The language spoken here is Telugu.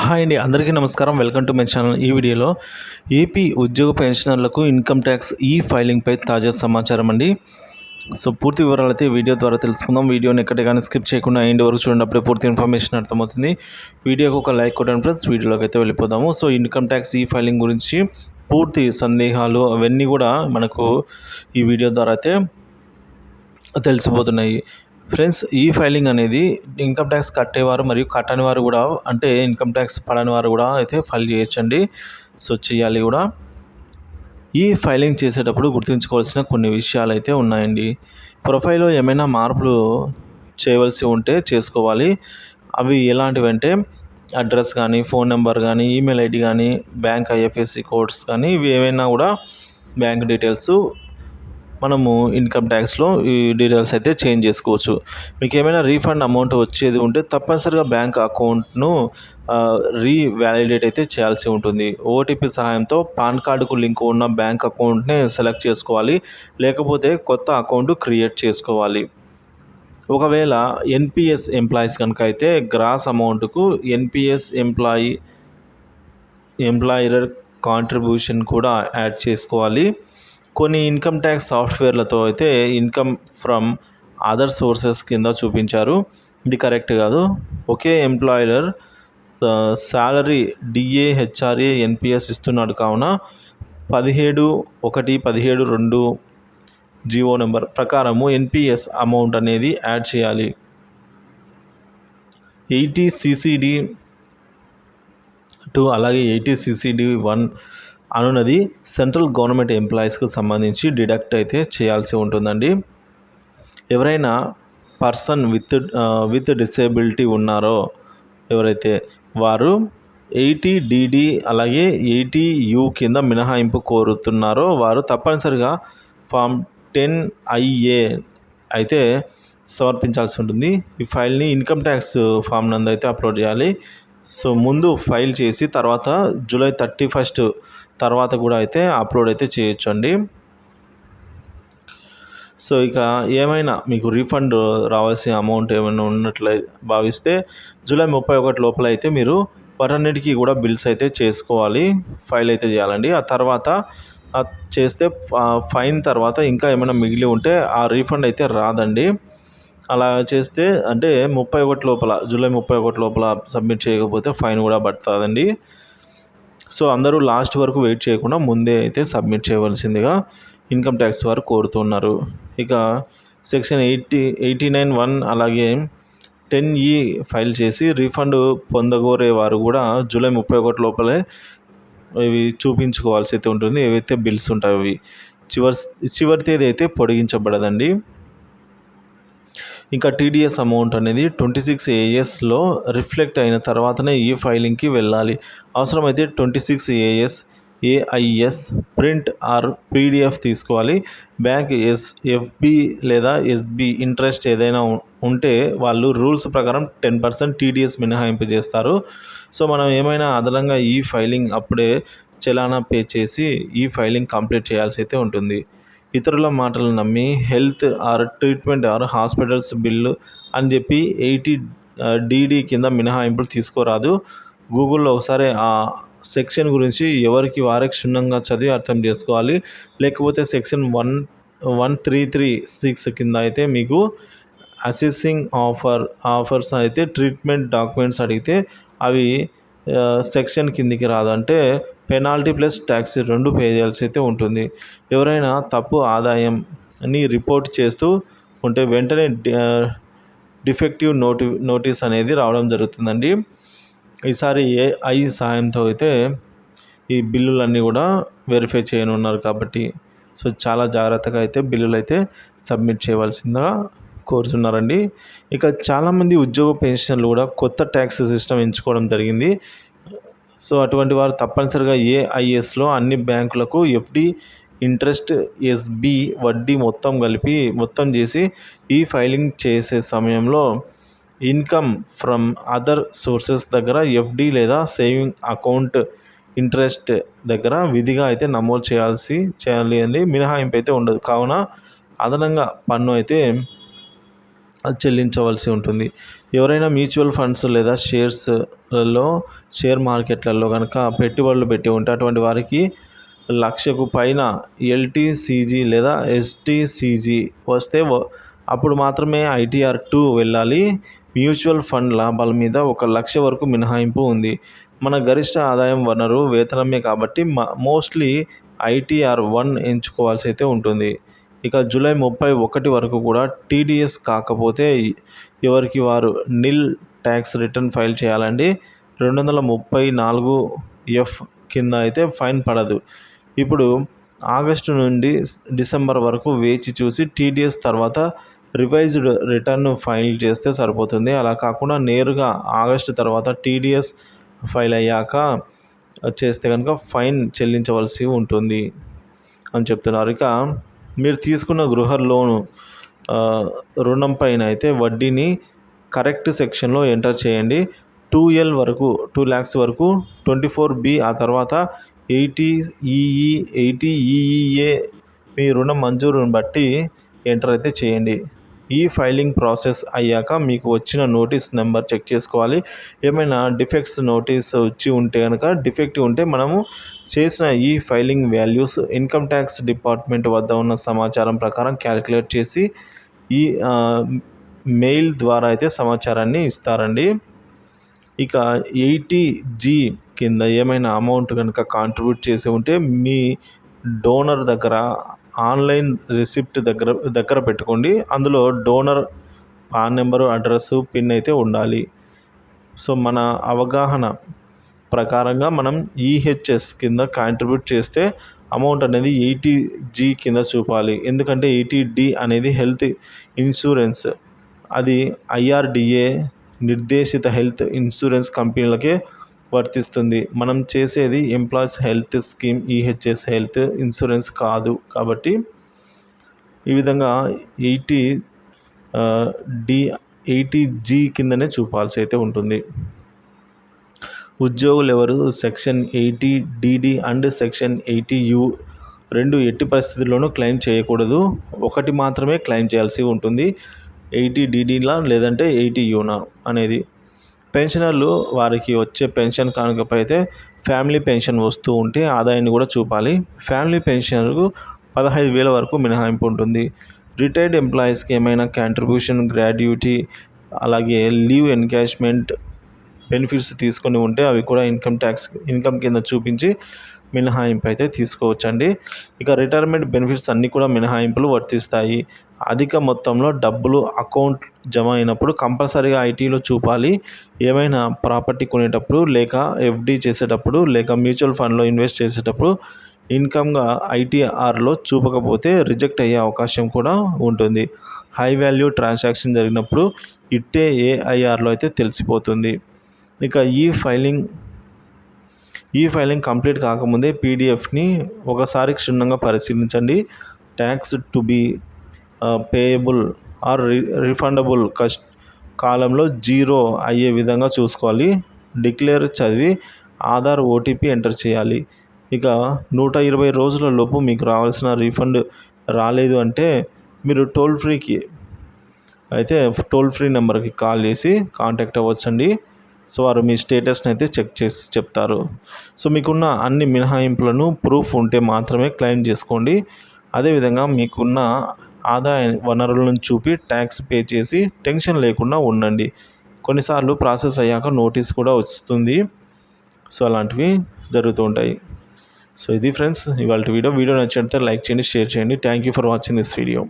హాయ్ అండి, అందరికీ నమస్కారం. Welcome to my channel. ఈ వీడియోలో ఏపీ ఉద్యోగ పెన్షనర్లకు ఇన్కమ్ ట్యాక్స్ ఫైలింగ్పై తాజా సమాచారం అండి. సో పూర్తి వివరాలు అయితే వీడియో ద్వారా తెలుసుకుందాం. వీడియోని ఎక్కడ కానీ స్కిప్ చేయకుండా ఎండ్ వరకు చూడండి, అప్పుడే పూర్తి ఇన్ఫర్మేషన్ అర్థమవుతుంది. వీడియోకి ఒక లైక్ కొట్టండి ఫ్రెండ్స్. వీడియోలోకి అయితే వెళ్ళిపోదాము. సో ఇన్కమ్ ట్యాక్స్ ఫైలింగ్ గురించి పూర్తి సందేహాలు అవన్నీ కూడా మనకు ఈ వీడియో ద్వారా అయితే తెలిసిపోతున్నాయి ఫ్రెండ్స్. ఫైలింగ్ అనేది ఇన్కమ్ ట్యాక్స్ కట్టేవారు మరియు కట్టని వారు కూడా, అంటే ఇన్కమ్ ట్యాక్స్ పడని వారు కూడా అయితే ఫైల్ చేయొచ్చండి. సో చేయాలి కూడా. ఫైలింగ్ చేసేటప్పుడు గుర్తుంచుకోవాల్సిన కొన్ని విషయాలు అయితే ఉన్నాయండి. ప్రొఫైల్లో ఏమైనా మార్పులు చేయవలసి ఉంటే చేసుకోవాలి. అవి ఎలాంటివంటే అడ్రస్ కానీ, ఫోన్ నెంబర్ కానీ, ఈమెయిల్ ఐడి కానీ, బ్యాంక్ ఐఎఫ్ఎస్సి కోడ్స్ కానీ, ఇవి ఏమైనా కూడా బ్యాంక్ డీటెయిల్స్ మనము ఇన్కమ్ ట్యాక్స్లో ఈ డీటెయిల్స్ అయితే చేంజ్ చేసుకోవచ్చు. మీకు ఏమైనా రీఫండ్ అమౌంట్ వచ్చేది ఉంటే తప్పనిసరిగా బ్యాంక్ అకౌంట్ను రీవాలిడేట్ అయితే చేయాల్సి ఉంటుంది. ఓటీపీ సహాయంతో పాన్ కార్డుకు లింక్ ఉన్న బ్యాంక్ అకౌంట్ని సెలెక్ట్ చేసుకోవాలి, లేకపోతే కొత్త అకౌంట్ క్రియేట్ చేసుకోవాలి. ఒకవేళ ఎన్పిఎస్ ఎంప్లాయీస్ కనుక అయితే గ్రాస్ అమౌంట్కు ఎన్పిఎస్ ఎంప్లాయర్ కాంట్రిబ్యూషన్ కూడా యాడ్ చేసుకోవాలి. కొన్ని ఇన్కమ్ ట్యాక్స్ సాఫ్ట్వేర్లతో అయితే ఇన్కమ్ ఫ్రమ్ అదర్ సోర్సెస్ కింద చూపించారు. ఇది కరెక్ట్ కాదు. ఒకే employer salary DA, HRA, NPS ఇస్తున్నాడు కావున 17(1)17(2) జీవో నెంబర్ ప్రకారము ఎన్పిఎస్ అమౌంట్ అనేది యాడ్ చేయాలి. 80CCD2 అలాగే 80CCD1 అనున్నది సెంట్రల్ గవర్నమెంట్ ఎంప్లాయీస్కి సంబంధించి డిడక్ట్ అయితే చేయాల్సి ఉంటుందండి. ఎవరైనా పర్సన్ విత్ డిసేబిలిటీ ఉన్నారో ఎవరైతే వారు 80DD అలాగే 80U కింద మినహాయింపు కోరుతున్నారో వారు తప్పనిసరిగా ఫామ్ 10IA అయితే సమర్పించాల్సి ఉంటుంది. ఈ ఫైల్ని ఇన్కమ్ ట్యాక్స్ ఫామ్ నందు అయితే అప్లోడ్ చేయాలి. సో ముందు ఫైల్ చేసి తర్వాత జూలై 31 తర్వాత కూడా అయితే అప్లోడ్ అయితే చేయొచ్చు అండి. సో ఇక ఏమైనా మీకు రీఫండ్ రావాల్సిన అమౌంట్ ఏమైనా ఉన్నట్లయి భావిస్తే జూలై 31 లోపల అయితే మీరు వాటన్నిటికీ కూడా బిల్స్ అయితే చేసుకోవాలి, ఫైల్ అయితే చేయాలండి. ఆ తర్వాత చేస్తే ఫైన్ తర్వాత ఇంకా ఏమైనా మిగిలి ఉంటే ఆ రీఫండ్ అయితే రాదండి. అలా చేస్తే అంటే జూలై 31 లోపల సబ్మిట్ చేయకపోతే ఫైన్ కూడా పడుతుందండి. సో అందరూ లాస్ట్ వరకు వెయిట్ చేయకుండా ముందే అయితే సబ్మిట్ చేయవలసిందిగా ఇన్కమ్ ట్యాక్స్ వారు కోరుతున్నారు. ఇక సెక్షన్ 89(1) అలాగే 10E ఫైల్ చేసి రీఫండ్ పొందగోరే వారు కూడా జూలై 31 లోపలే ఇవి చూపించుకోవాల్సి అయితే ఉంటుంది. ఏవైతే బిల్స్ ఉంటాయో అవి చివరి తేదీ అయితే పొడిగించబడదండి. ఇంకా టీడీఎస్ అమౌంట్ అనేది 26ASలో రిఫ్లెక్ట్ అయిన తర్వాతనే ఫైలింగ్కి వెళ్ళాలి. అవసరమైతే 26AS AIS print are PDF తీసుకోవాలి. బ్యాంక్ FB లేదా SB ఇంట్రెస్ట్ ఏదైనా ఉంటే వాళ్ళు రూల్స్ ప్రకారం 10% TDS మినహాయింపు చేస్తారు. సో మనం ఏమైనా అదనంగా ఫైలింగ్ అప్పుడే చలానా పే చేసి ఫైలింగ్ కంప్లీట్ చేయాల్సి అయితే ఉంటుంది. ఇతరుల మాటలు నమ్మి health or treatment or hospitals bill అని చెప్పి 80DD కింద మినహాయింపులు తీసుకోరాదు. గూగుల్లో ఒకసారి ఆ సెక్షన్ గురించి ఎవరికి వారే క్షుణ్ణంగా చదివి అర్థం చేసుకోవాలి. లేకపోతే సెక్షన్ 1336 కింద అయితే మీకు అసెసింగ్ ఆఫర్స్ అయితే ట్రీట్మెంట్ డాక్యుమెంట్స్ అడిగితే అవి సెక్షన్ కిందికి రాదు, అంటే పెనాల్టీ ప్లస్ ట్యాక్స్ 2 పే చేయాల్సి అయితే ఉంటుంది. ఎవరైనా తప్పు ఆదాయంని రిపోర్ట్ చేస్తూ ఉంటే వెంటనే డిఫెక్టివ్ నోటీస్ అనేది రావడం జరుగుతుందండి. ఈసారి AI సాయంతో అయితే ఈ బిల్లులన్నీ కూడా వెరిఫై చేయనున్నారు కాబట్టి సో చాలా జాగ్రత్తగా అయితే బిల్లులు అయితే సబ్మిట్ చేయవలసిందిగా కోరుతున్నారండి. ఇక చాలామంది ఉద్యోగ పెన్షన్లు కూడా కొత్త ట్యాక్స్ సిస్టమ్ ఎంచుకోవడం జరిగింది. సో అటువంటి వారు తప్పనిసరిగా AISలో అన్ని బ్యాంకులకు FD ఇంట్రెస్ట్, SB వడ్డీ మొత్తం చేసి ఫైలింగ్ చేసే సమయంలో ఇన్కమ్ ఫ్రమ్ అదర్ సోర్సెస్ దగ్గర FD లేదా సేవింగ్ అకౌంట్ ఇంట్రెస్ట్ దగ్గర విధిగా అయితే నమోదు చేయాలి అని మినహాయింపు అయితే ఉండదు. కావున అదనంగా పన్ను అయితే చెల్లించవలసి ఉంటుంది. ఎవరైనా మ్యూచువల్ ఫండ్స్ లేదా షేర్ మార్కెట్లలో కనుక పెట్టుబడులు పెట్టి ఉంటే అటువంటి వారికి 1,00,000కు పైన LTCG లేదా STCG వస్తే అప్పుడు మాత్రమే ITR 2 వెళ్ళాలి. మ్యూచువల్ ఫండ్ లాభాల మీద 1,00,000 వరకు మినహాయింపు ఉంది. మన గరిష్ట ఆదాయం వనరు వేతనమే కాబట్టి మోస్ట్లీ ITR 1 ఎంచుకోవాల్సి అయితే ఉంటుంది. ఇక జూలై 31 వరకు కూడా TDS కాకపోతే ఎవరికి వారు నిల్ ట్యాక్స్ రిటర్న్ ఫైల్ చేయాలండి. 234F కింద అయితే ఫైన్ పడదు. ఇప్పుడు ఆగస్టు నుండి డిసెంబర్ వరకు వేచి చూసి TDS తర్వాత రివైజ్డ్ రిటర్న్ ఫైల్ చేస్తే సరిపోతుంది. అలా కాకుండా నేరుగా ఆగస్టు తర్వాత TDS ఫైల్ అయ్యాక చేస్తే కనుక ఫైన్ చెల్లించవలసి ఉంటుంది అని చెప్తున్నారు. ఇక మీరు తీసుకున్న గృహ లోను రుణం పైన అయితే వడ్డీని కరెక్ట్ సెక్షన్లో ఎంటర్ చేయండి. 2L వరకు 2 lakhs వరకు 24B, ఆ తర్వాత 80EE 80EEA మీ రుణం మంజూరుని బట్టి ఎంటర్ అయితే చేయండి. ఈ ఫైలింగ్ ప్రాసెస్ అయ్యాక మీకు వచ్చిన నోటీస్ నెంబర్ చెక్ చేసుకోవాలి. ఏమైనా డిఫెక్ట్స్ నోటీస్ వచ్చి ఉంటే కనుక డిఫెక్టివ్ ఉంటే మనము చేసిన ఈ filing values income tax department వద్ద ఉన్న సమాచారం ప్రకారం క్యాలిక్యులేట్ చేసి ఈ మెయిల్ ద్వారా అయితే సమాచారాన్ని ఇస్తారండి. ఇక 80G కింద ఏమైనా అమౌంట్ కనుక కాంట్రిబ్యూట్ చేసి ఉంటే మీ డోనర్ దగ్గర ఆన్లైన్ రిసిప్ట్ దగ్గర పెట్టుకోండి. అందులో donor pan number, address, pin అయితే ఉండాలి. సో మన అవగాహన ప్రకారంగా మనం EHS కింద కాంట్రిబ్యూట్ చేస్తే అమౌంట్ అనేది 80G కింద చూపాలి. ఎందుకంటే 80D అనేది హెల్త్ ఇన్సూరెన్స్, అది IRDA నిర్దేశిత హెల్త్ ఇన్సూరెన్స్ కంపెనీలకే వర్తిస్తుంది. మనం చేసేది employees health scheme EHS health insurance కాదు. కాబట్టి ఈ విధంగా 80G కిందనే చూపాల్సి అయితే ఉంటుంది. ఉద్యోగులు ఎవరు section 80DD and section 80U రెండు ఎట్టి పరిస్థితుల్లోనూ క్లెయిమ్ చేయకూడదు. ఒకటి మాత్రమే క్లెయిమ్ చేయాల్సి ఉంటుంది, 80DDలా లేదంటే 80Uనా అనేది. పెన్షనర్లు వారికి వచ్చే పెన్షన్ కానుకపై అయితే ఫ్యామిలీ పెన్షన్ వస్తూ ఉంటే ఆదాయాన్ని కూడా చూపాలి. ఫ్యామిలీ పెన్షన్కు 15,000 వరకు మినహాయింపు ఉంటుంది. రిటైర్డ్ ఎంప్లాయీస్కి ఏమైనా కాంట్రిబ్యూషన్, గ్రాడ్యుటీ, అలాగే లీవ్ ఎన్కాష్మెంట్ బెనిఫిట్స్ తీసుకొని ఉంటే అవి కూడా ఇన్కమ్ కింద చూపించి మినహాయింపు అయితే తీసుకోవచ్చండి. ఇక రిటైర్మెంట్ బెనిఫిట్స్ అన్నీ కూడా మినహాయింపులు వర్తిస్తాయి. అధిక మొత్తంలో డబ్బులు అకౌంట్ జమ అయినప్పుడు కంపల్సరీగా ఐటీలో చూపాలి. ఏమైనా ప్రాపర్టీ కొనేటప్పుడు, లేక FD చేసేటప్పుడు, లేక మ్యూచువల్ ఫండ్లో ఇన్వెస్ట్ చేసేటప్పుడు ఇన్కమ్గా ITRలో చూపకపోతే రిజెక్ట్ అయ్యే అవకాశం కూడా ఉంటుంది. హై వాల్యూ ట్రాన్సాక్షన్ జరిగినప్పుడు ఇట్టే AIRలో అయితే తెలిసిపోతుంది. ఇక ఈ ఫైలింగ్ కంప్లీట్ కాకముందే PDFని ఒకసారి క్షుణ్ణంగా పరిశీలించండి. Tax to be payable or refundable కాలంలో 0 అయ్యే విధంగా చూసుకోవాలి. డిక్లేర్ చదివి ఆధార్ OTP ఎంటర్ చేయాలి. ఇక 120 రోజుల లోపు మీకు రావాల్సిన రీఫండ్ రాలేదు అంటే మీరు టోల్ ఫ్రీ నెంబర్కి కాల్ చేసి కాంటాక్ట్ అవ్వచ్చండి. సో వారు మీ స్టేటస్ని అయితే చెక్ చేసి చెప్తారు. సో మీకున్న అన్ని మినహాయింపులను ప్రూఫ్ ఉంటే మాత్రమే క్లెయిమ్ చేసుకోండి. అదేవిధంగా మీకున్న ఆదాయ వనరులను చూపి ట్యాక్స్ పే చేసి టెన్షన్ లేకుండా ఉండండి. కొన్నిసార్లు ప్రాసెస్ అయ్యాక నోటీస్ కూడా వస్తుంది. సో అలాంటివి జరుగుతూ ఉంటాయి. సో ఇది ఫ్రెండ్స్ ఇవాళ వీడియో నచ్చినట్లయితే లైక్ చేయండి, షేర్ చేయండి. Thank you for watching this video.